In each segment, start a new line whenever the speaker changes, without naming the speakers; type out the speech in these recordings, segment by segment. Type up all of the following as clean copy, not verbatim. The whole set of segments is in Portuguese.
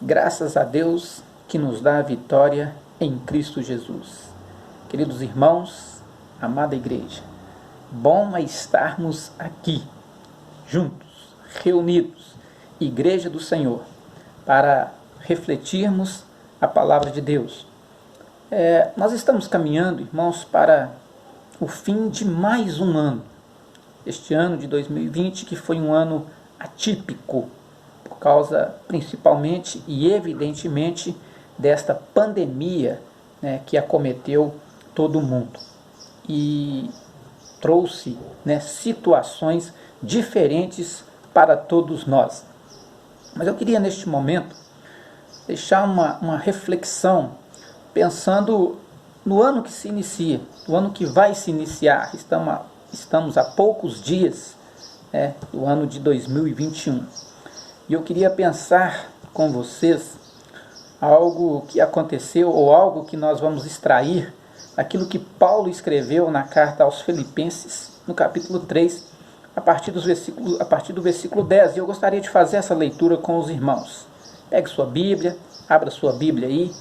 Graças a Deus que nos dá a vitória em Cristo Jesus. Queridos irmãos, amada igreja, bom é estarmos aqui, juntos, reunidos, Igreja do Senhor, para refletirmos a palavra de Deus. Nós estamos caminhando, irmãos, para o fim de mais um ano. Este ano de 2020, que foi um ano atípico, por causa principalmente e evidentemente desta pandemia, que acometeu todo o mundo e trouxe situações diferentes para todos nós. Mas eu queria neste momento deixar uma reflexão pensando no ano que se inicia, no ano que vai se iniciar. Estamos a poucos dias do ano de 2021. E eu queria pensar com vocês algo que aconteceu ou algo que nós vamos extrair daquilo que Paulo escreveu na carta aos Filipenses, no capítulo 3, a partir do versículo 10. E eu gostaria de fazer essa leitura com os irmãos. Pegue sua Bíblia, abra sua Bíblia aí,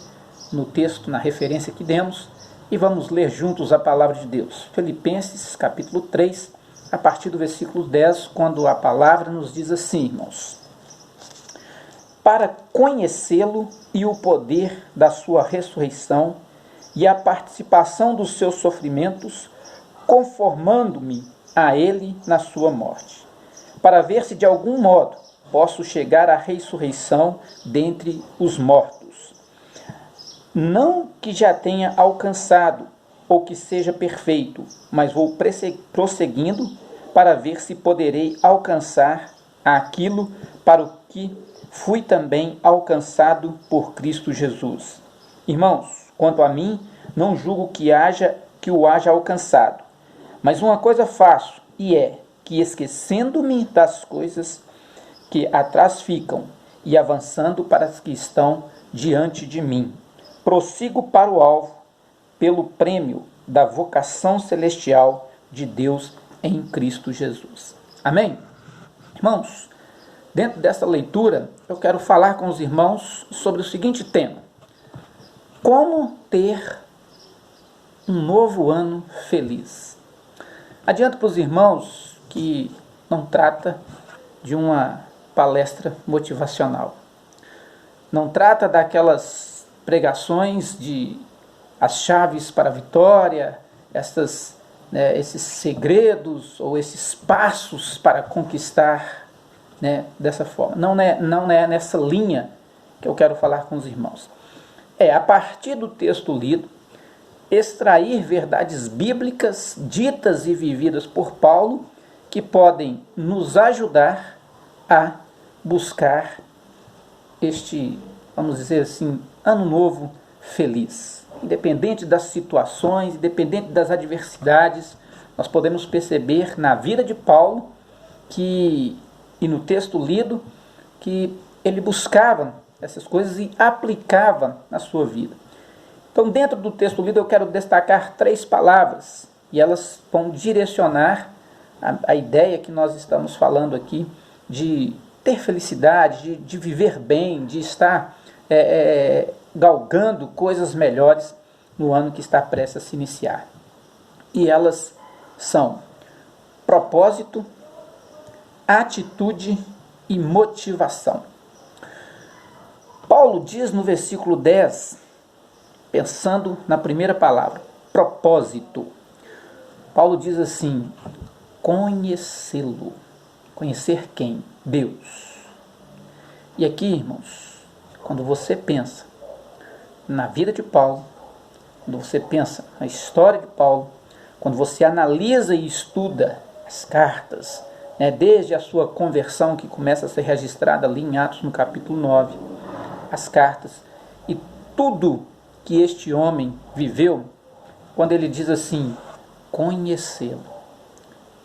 no texto, na referência que demos, e vamos ler juntos a palavra de Deus. Filipenses, capítulo 3, a partir do versículo 10, quando a palavra nos diz assim, irmãos: para conhecê-lo e o poder da sua ressurreição e a participação dos seus sofrimentos, conformando-me a ele na sua morte, para ver se de algum modo posso chegar à ressurreição dentre os mortos. Não que já tenha alcançado ou que seja perfeito, mas vou prosseguindo para ver se poderei alcançar aquilo para o que fui também alcançado por Cristo Jesus. Irmãos, quanto a mim, não julgo que o haja alcançado, mas uma coisa faço, e é que, esquecendo-me das coisas que atrás ficam e avançando para as que estão diante de mim, prossigo para o alvo, pelo prêmio da vocação celestial de Deus em Cristo Jesus. Amém? Irmãos, dentro dessa leitura, eu quero falar com os irmãos sobre o seguinte tema: como ter um novo ano feliz. Adianto para os irmãos que não trata de uma palestra motivacional. Não trata daquelas pregações de as chaves para a vitória, esses segredos ou esses passos para conquistar, dessa forma. Não é nessa linha que eu quero falar com os irmãos. A partir do texto lido, extrair verdades bíblicas ditas e vividas por Paulo que podem nos ajudar a buscar este, vamos dizer assim, ano novo feliz. Independente das situações, independente das adversidades, nós podemos perceber na vida de Paulo e no texto lido que ele buscava essas coisas e aplicava na sua vida. Então, dentro do texto lido, eu quero destacar 3 palavras, e elas vão direcionar a ideia que nós estamos falando aqui de ter felicidade, de viver bem, de estar galgando coisas melhores no ano que está prestes a se iniciar. E elas são propósito, atitude e motivação. Paulo diz no versículo 10, pensando na primeira palavra, propósito. Paulo diz assim: conhecê-lo. Conhecer quem? Deus. E aqui, irmãos, quando você pensa na vida de Paulo, quando você pensa na história de Paulo, quando você analisa e estuda as cartas, desde a sua conversão, que começa a ser registrada ali em Atos no capítulo 9, as cartas e tudo que este homem viveu, quando ele diz assim, conhecê-lo.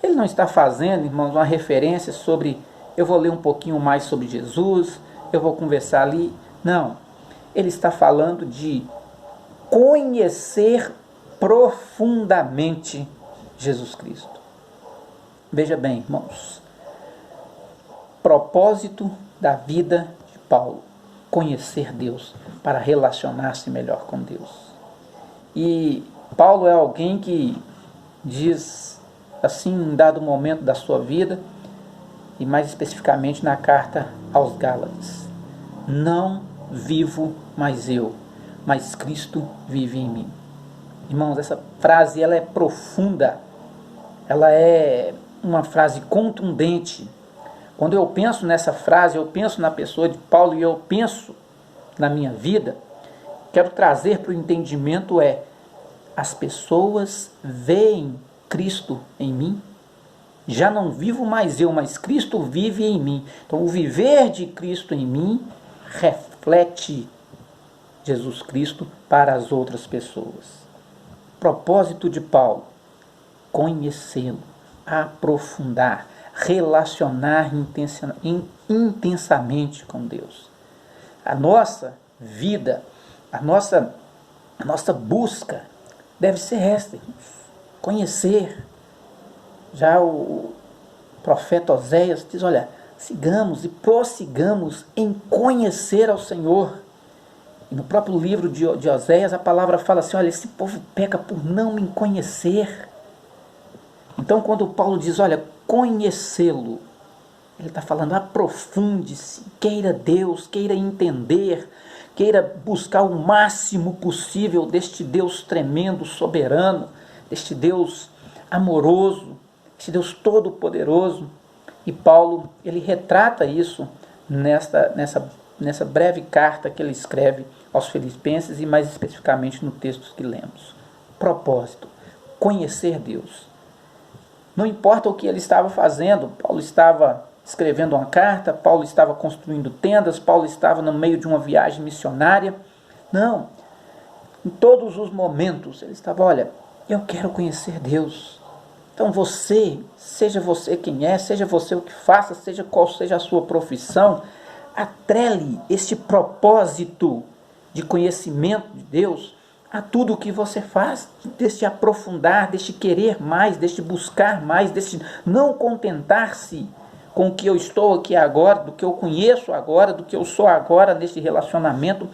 Ele não está fazendo, irmãos, uma referência sobre, eu vou ler um pouquinho mais sobre Jesus, eu vou conversar ali. Não, ele está falando de conhecer profundamente Jesus Cristo. Veja bem, irmãos, propósito da vida de Paulo. conhecer Deus, para relacionar-se melhor com Deus. E Paulo é alguém que diz assim em dado momento da sua vida, e mais especificamente na carta aos Gálatas: não vivo mais eu, mas Cristo vive em mim. Irmãos, essa frase ela é profunda, ela é uma frase contundente. Quando eu penso nessa frase, eu penso na pessoa de Paulo e eu penso na minha vida, quero trazer para o entendimento as pessoas veem Cristo em mim. Já não vivo mais eu, mas Cristo vive em mim. Então o viver de Cristo em mim reflete Jesus Cristo para as outras pessoas. Propósito de Paulo: conhecê-lo, aprofundar, relacionar intensamente com Deus. A nossa vida, a nossa busca deve ser esta: conhecer. Já o profeta Oséias diz: olha, sigamos e prossigamos em conhecer ao Senhor. E no próprio livro de Oséias a palavra fala assim: olha, esse povo peca por não me conhecer. Então quando Paulo diz, olha, conhecê-lo, ele está falando: aprofunde-se, queira Deus, queira entender, queira buscar o máximo possível deste Deus tremendo, soberano, deste Deus amoroso, deste Deus todo-poderoso. E Paulo, ele retrata isso nessa breve carta que ele escreve aos Filipenses e mais especificamente no texto que lemos. Propósito: conhecer Deus. Não importa o que ele estava fazendo, Paulo estava escrevendo uma carta, Paulo estava construindo tendas, Paulo estava no meio de uma viagem missionária. Não, em todos os momentos ele estava: olha, eu quero conhecer Deus. Então seja você quem é, seja você o que faça, seja qual seja a sua profissão, atrele este propósito de conhecimento de Deus a tudo o que você faz, deste aprofundar, deste querer mais, deste buscar mais, deste não contentar-se com o que eu estou aqui agora, do que eu conheço agora, do que eu sou agora neste relacionamento,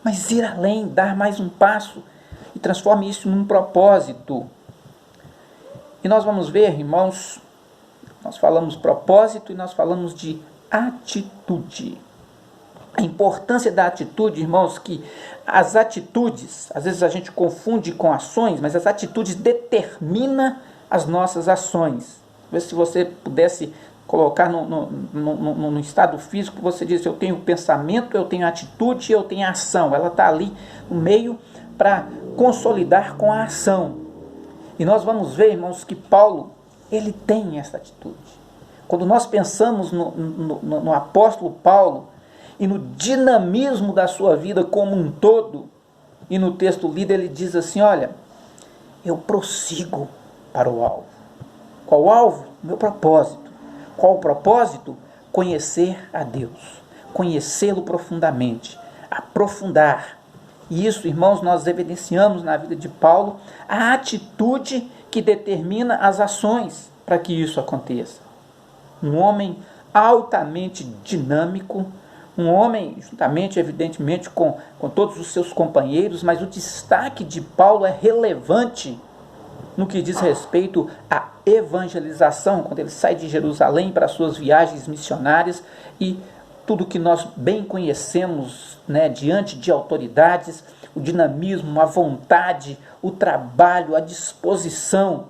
mas ir além, dar mais um passo e transforme isso num propósito. E nós vamos ver, irmãos, nós falamos propósito e nós falamos de atitude. A importância da atitude, irmãos, que as atitudes, às vezes a gente confunde com ações, mas as atitudes determinam as nossas ações. Se você pudesse colocar no estado físico, você diz: eu tenho pensamento, eu tenho atitude, eu tenho ação. Ela está ali no meio para consolidar com a ação. E nós vamos ver, irmãos, que Paulo, ele tem essa atitude. Quando nós pensamos no apóstolo Paulo e no dinamismo da sua vida como um todo, e no texto lido ele diz assim: olha, eu prossigo para o alvo. Qual o alvo? Meu propósito. Qual o propósito? Conhecer a Deus, conhecê-lo profundamente, aprofundar. E isso, irmãos, nós evidenciamos na vida de Paulo a atitude que determina as ações para que isso aconteça. Um homem altamente dinâmico, um homem, juntamente, evidentemente, com todos os seus companheiros, mas o destaque de Paulo é relevante no que diz respeito à evangelização, quando ele sai de Jerusalém para suas viagens missionárias e tudo que nós bem conhecemos, né, diante de autoridades, o dinamismo, a vontade, o trabalho, a disposição.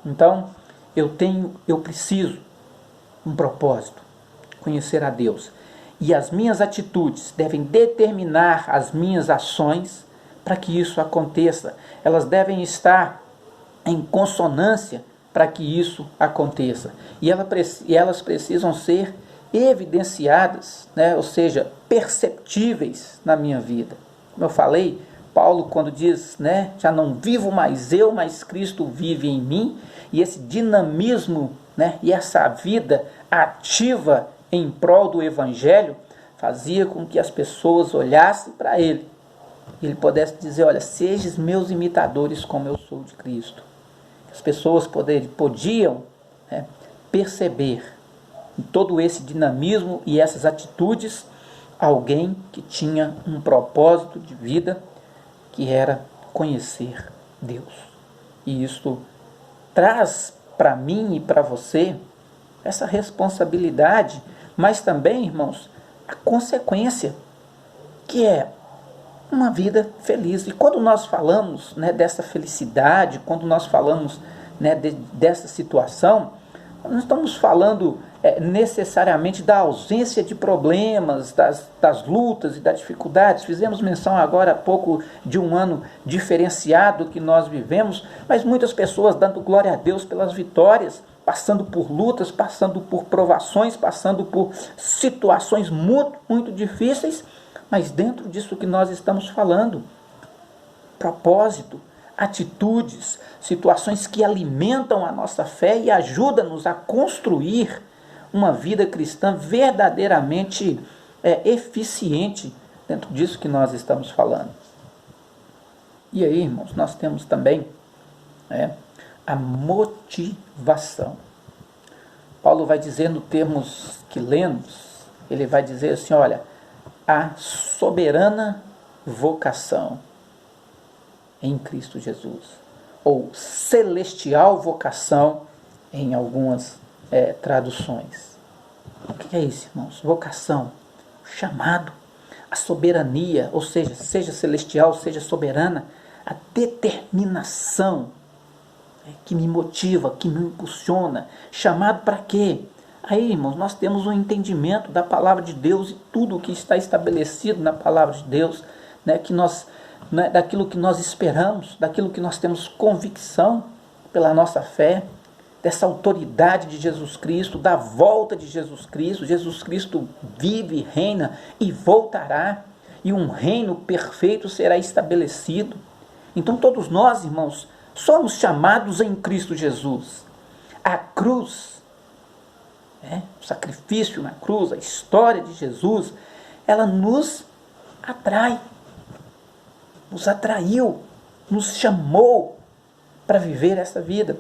Então, eu preciso um propósito, conhecer a Deus. E as minhas atitudes devem determinar as minhas ações para que isso aconteça. Elas devem estar em consonância para que isso aconteça. E elas precisam ser evidenciadas, né? Ou seja, perceptíveis na minha vida. Como eu falei, Paulo, quando diz, né, já não vivo mais eu, mas Cristo vive em mim, e esse dinamismo, né, e essa vida ativa em prol do Evangelho fazia com que as pessoas olhassem para ele e ele pudesse dizer: olha, sejam meus imitadores como eu sou de Cristo. As pessoas podiam, né, perceber todo esse dinamismo e essas atitudes alguém que tinha um propósito de vida, que era conhecer Deus. E isso traz para mim e para você essa responsabilidade, mas também, irmãos, a consequência, que é uma vida feliz. E quando nós falamos, né, dessa felicidade, quando nós falamos, né, dessa situação, nós não estamos falando necessariamente da ausência de problemas, das lutas e das dificuldades. Fizemos menção agora há pouco de um ano diferenciado que nós vivemos, mas muitas pessoas dando glória a Deus pelas vitórias, passando por lutas, passando por provações, passando por situações muito, muito difíceis, mas dentro disso que nós estamos falando, propósito, atitudes, situações que alimentam a nossa fé e ajudam-nos a construir uma vida cristã verdadeiramente eficiente dentro disso que nós estamos falando. E aí, irmãos, nós temos também a motivação. Paulo vai dizer no termos que lemos, ele vai dizer assim, olha, a soberana vocação em Cristo Jesus, ou celestial vocação em algumas traduções. O que é isso, irmãos? Vocação, chamado, a soberania, ou seja celestial, seja soberana, a determinação que me motiva, que me impulsiona. Chamado para quê? Aí, irmãos, nós temos um entendimento da palavra de Deus e tudo o que está estabelecido na palavra de Deus, né, daquilo que nós esperamos, daquilo que nós temos convicção pela nossa fé, dessa autoridade de Jesus Cristo, da volta de Jesus Cristo. Jesus Cristo vive, reina e voltará, e um reino perfeito será estabelecido. Então todos nós, irmãos, somos chamados em Cristo Jesus. A cruz, o sacrifício na cruz, a história de Jesus, ela nos atrai, nos atraiu, nos chamou para viver essa vida.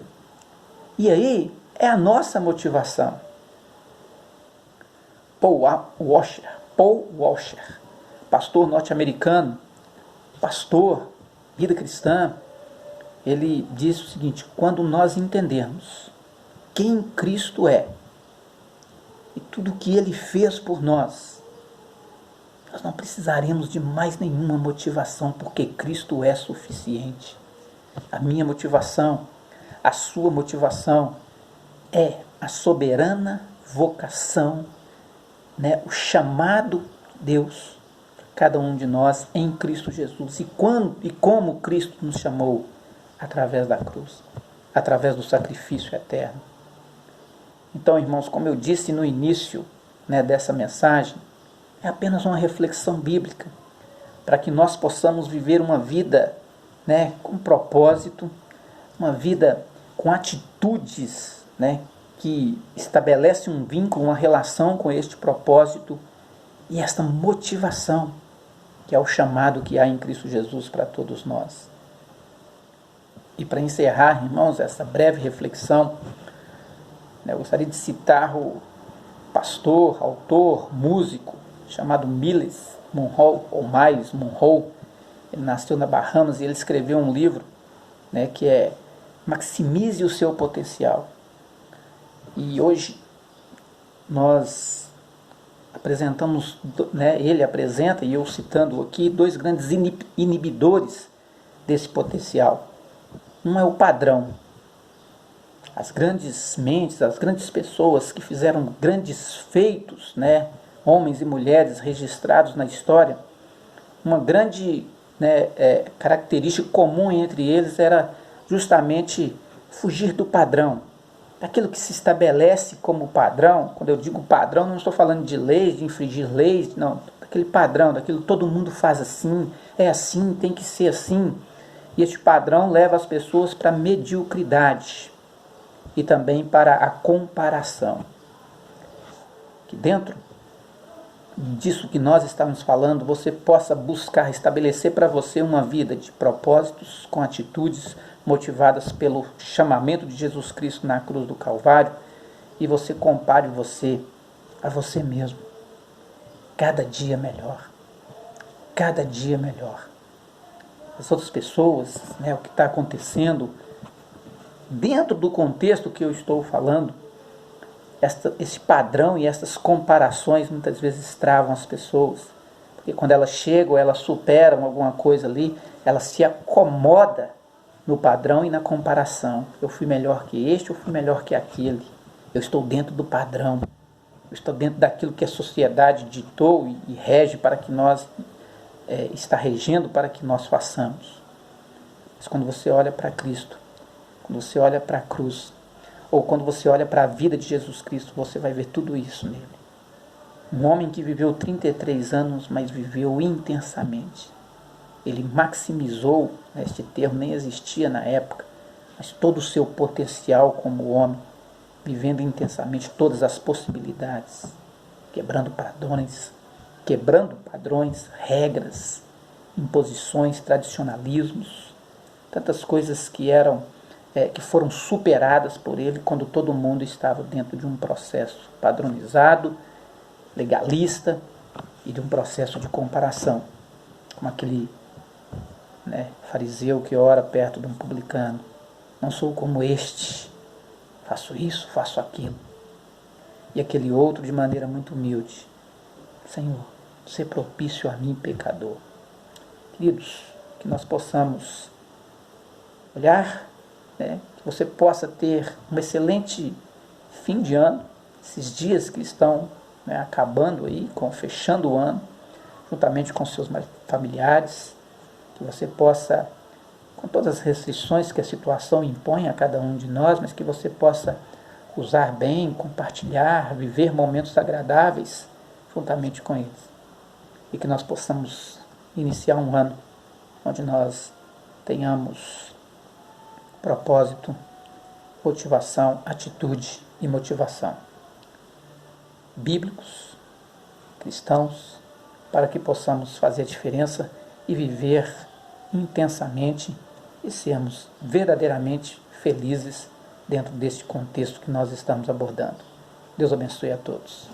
E aí é a nossa motivação. Paul Washer, pastor norte-americano, pastor, vida cristã, ele diz o seguinte: quando nós entendermos quem Cristo é e tudo o que Ele fez por nós, nós não precisaremos de mais nenhuma motivação, porque Cristo é suficiente. A minha motivação, a sua motivação é a soberana vocação, o chamado de Deus para cada um de nós em Cristo Jesus. E como Cristo nos chamou? Através da cruz, através do sacrifício eterno. Então, irmãos, como eu disse no início dessa mensagem, é apenas uma reflexão bíblica para que nós possamos viver uma vida com propósito, uma vida com atitudes que estabelece um vínculo, uma relação com este propósito e esta motivação, que é o chamado que há em Cristo Jesus para todos nós. E para encerrar, irmãos, essa breve reflexão, eu gostaria de citar o pastor, autor, músico, chamado Miles Monroe, ou Miles Monroe. Ele nasceu na Bahamas e ele escreveu um livro que é Maximize o Seu Potencial. E hoje nós apresentamos, ele apresenta, e eu citando aqui, dois grandes inibidores desse potencial. Um é o padrão. As grandes mentes, as grandes pessoas que fizeram grandes feitos, homens e mulheres registrados na história, uma grande característica comum entre eles era justamente fugir do padrão, daquilo que se estabelece como padrão. Quando eu digo padrão, não estou falando de leis, de infringir leis, não, daquele padrão, daquilo que todo mundo faz assim, é assim, tem que ser assim. E este padrão leva as pessoas para a mediocridade e também para a comparação. Que dentro disso que nós estamos falando, você possa buscar estabelecer para você uma vida de propósitos, com atitudes motivadas pelo chamamento de Jesus Cristo na cruz do Calvário, e você compare você a você mesmo. cada dia melhor. Cada dia melhor. As outras pessoas, né, o que está acontecendo, dentro do contexto que eu estou falando, esse padrão e essas comparações muitas vezes travam as pessoas. Porque quando elas chegam, elas superam alguma coisa ali, elas se acomodam no padrão e na comparação. Eu fui melhor que este, eu fui melhor que aquele. Eu estou dentro do padrão. Eu estou dentro daquilo que a sociedade ditou e rege para que nós, está regendo para que nós façamos. Mas quando você olha para Cristo, quando você olha para a cruz, ou quando você olha para a vida de Jesus Cristo, você vai ver tudo isso nele. Um homem que viveu 33 anos, mas viveu intensamente. Ele maximizou, este termo nem existia na época, mas todo o seu potencial como homem, vivendo intensamente todas as possibilidades, quebrando padrões, regras, imposições, tradicionalismos, tantas coisas que foram superadas por ele quando todo mundo estava dentro de um processo padronizado, legalista e de um processo de comparação, como aquele fariseu que ora perto de um publicano. Não sou como este, faço isso, faço aquilo. E aquele outro de maneira muito humilde: Senhor, sê propício a mim, pecador. Queridos, que nós possamos olhar, que você possa ter um excelente fim de ano, esses dias que estão acabando aí, fechando o ano, juntamente com seus familiares, que você possa, com todas as restrições que a situação impõe a cada um de nós, mas que você possa usar bem, compartilhar, viver momentos agradáveis juntamente com eles. E que nós possamos iniciar um ano onde nós tenhamos propósito, motivação, atitude e motivação bíblicos, cristãos, para que possamos fazer a diferença e viver intensamente e sermos verdadeiramente felizes dentro deste contexto que nós estamos abordando. Deus abençoe a todos.